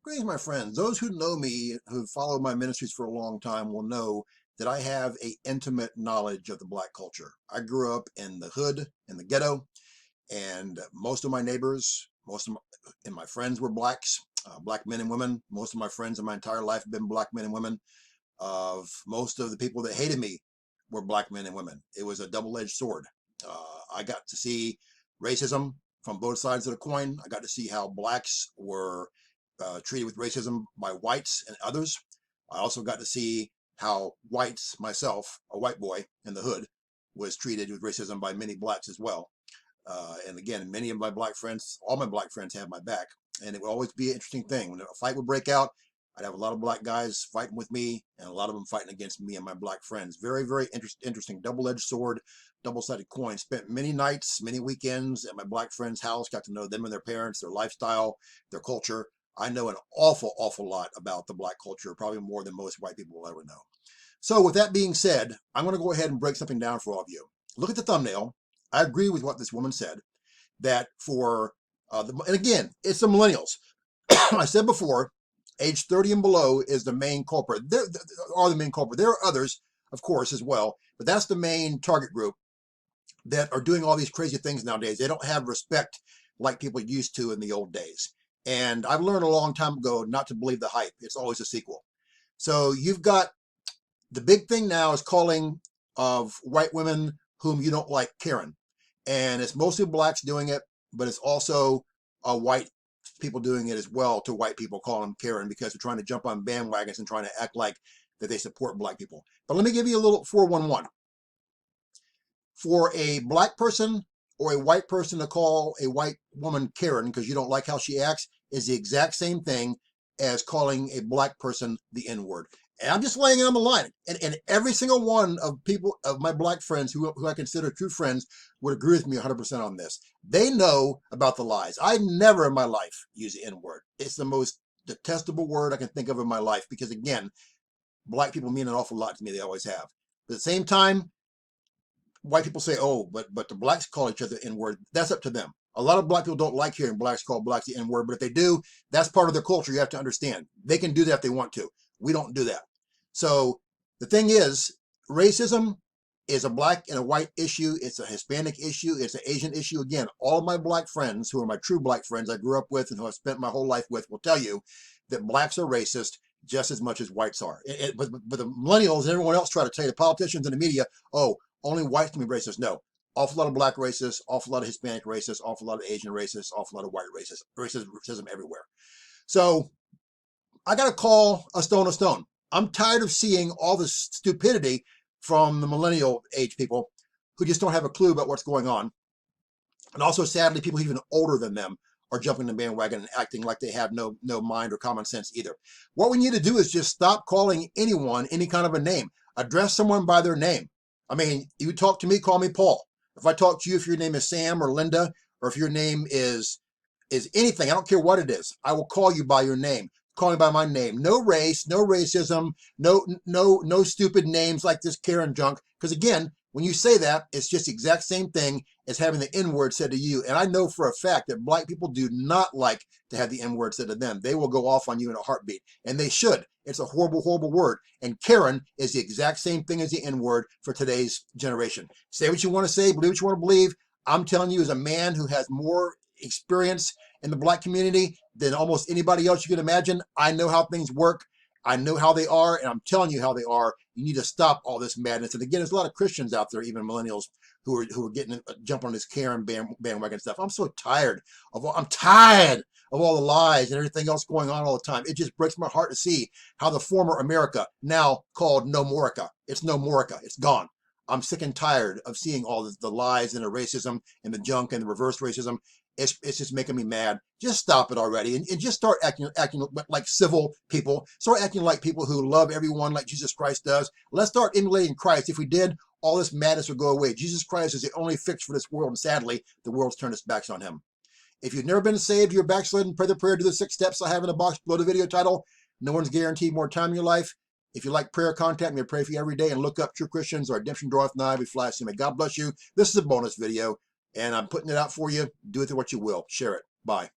Greetings, my friends. Those who know me, who follow my ministries for a long time, will know that I have a intimate knowledge of the black culture. I grew up in the hood, in the ghetto, and most of my neighbors, and my friends were blacks, black men and women. Most of my friends in my entire life have been black men and women. Of most of the people that hated me were black men and women. It was a double-edged sword. I got to see racism from both sides of the coin. I got to see how blacks were treated with racism by whites and others. I also got to see how whites, myself, a white boy in the hood, was treated with racism by many blacks as well. And again, many of my black friends, all my black friends have my back. And it would always be an interesting thing. When a fight would break out, I'd have a lot of black guys fighting with me and a lot of them fighting against me and my black friends. Very, very interesting double-edged sword, double-sided coin. Spent many nights, many weekends at my black friends' house, got to know them and their parents, their lifestyle, their culture. I know an awful, awful lot about the black culture, probably more than most white people will ever know. So with that being said, I'm going to go ahead and break something down for all of you. Look at the thumbnail. I agree with what this woman said, that for, and again, it's the millennials. I said before, age 30 and below is the main culprit. There are the main culprit. There are others, of course, as well, but that's the main target group that are doing all these crazy things nowadays. They don't have respect like people used to in the old days. And I've learned a long time ago not to believe the hype. It's always a sequel. So you've got the big thing now is calling of white women whom you don't like Karen. And it's mostly blacks doing it, but it's also white people doing it as well to white people calling them Karen because they're trying to jump on bandwagons and trying to act like that they support black people. But let me give you a little 411. For a black person or a white person to call a white woman Karen because you don't like how she acts is the exact same thing as calling a black person the N-word. And I'm just laying it on the line. And every single one of people, of my black friends who I consider true friends, would agree with me 100% on this. They know about the lies. I never in my life use the N-word. It's the most detestable word I can think of in my life because, again, black people mean an awful lot to me. They always have. But at the same time, white people say, oh, but the blacks call each other N-word. That's up to them. A lot of black people don't like hearing blacks call blacks the N-word, but if they do, that's part of their culture. You have to understand. They can do that if they want to. We don't do that. So the thing is, racism is a black and a white issue. It's a Hispanic issue. It's an Asian issue. Again, all of my black friends, who are my true black friends I grew up with and who I've spent my whole life with, will tell you that blacks are racist just as much as whites are. But the millennials and everyone else try to tell you, the politicians and the media, oh, only whites can be racist. No. Awful lot of black racists, awful lot of Hispanic racists, awful lot of Asian racists, awful lot of white racists. Racism everywhere. So I got to call a stone a stone. I'm tired of seeing all this stupidity from the millennial age people who just don't have a clue about what's going on. And also, sadly, people even older than them are jumping the bandwagon and acting like they have no mind or common sense either. What we need to do is just stop calling anyone any kind of a name. Address someone by their name. I mean, you talk to me, call me Paul. If I talk to you, if your name is Sam or Linda, or if your name is anything, I don't care what it is, I will call you by your name. Call me by my name. No race, no racism, no stupid names like this Karen junk. Because again, when you say that, it's just the exact same thing as having the N-word said to you. And I know for a fact that black people do not like to have the N-word said to them. They will go off on you in a heartbeat. And they should. It's a horrible, horrible word. And Karen is the exact same thing as the N-word for today's generation. Say what you want to say, believe what you want to believe. I'm telling you, as a man who has more experience in the black community than almost anybody else you can imagine, I know how things work. I know how they are, and I'm telling you how they are. You need to stop all this madness. And again, there's a lot of Christians out there, even millennials, who are getting jump on this Karen bandwagon stuff. I'm so tired of all the lies and everything else going on all the time. It just breaks my heart to see how the former America, now called No Morica, it's No Morica, it's gone. I'm sick and tired of seeing all the lies and the racism and the junk and the reverse racism. It's just making me mad. Just stop it already and just start acting like civil people. Start acting like people who love everyone like Jesus Christ does. Let's start emulating Christ. If we did, all this madness would go away. Jesus Christ is the only fix for this world, and sadly, the world's turned its backs on him. If you've never been saved, you're backslidden, pray the prayer, do the 6 steps I have in the box below the video title. No one's guaranteed more time in your life. If you like prayer, contact me. I pray for you every day, and look up True Christians or Redemption Draweth Nigh. We fly soon. May God bless you. This is a bonus video, and I'm putting it out for you. Do with it what you will. Share it. Bye.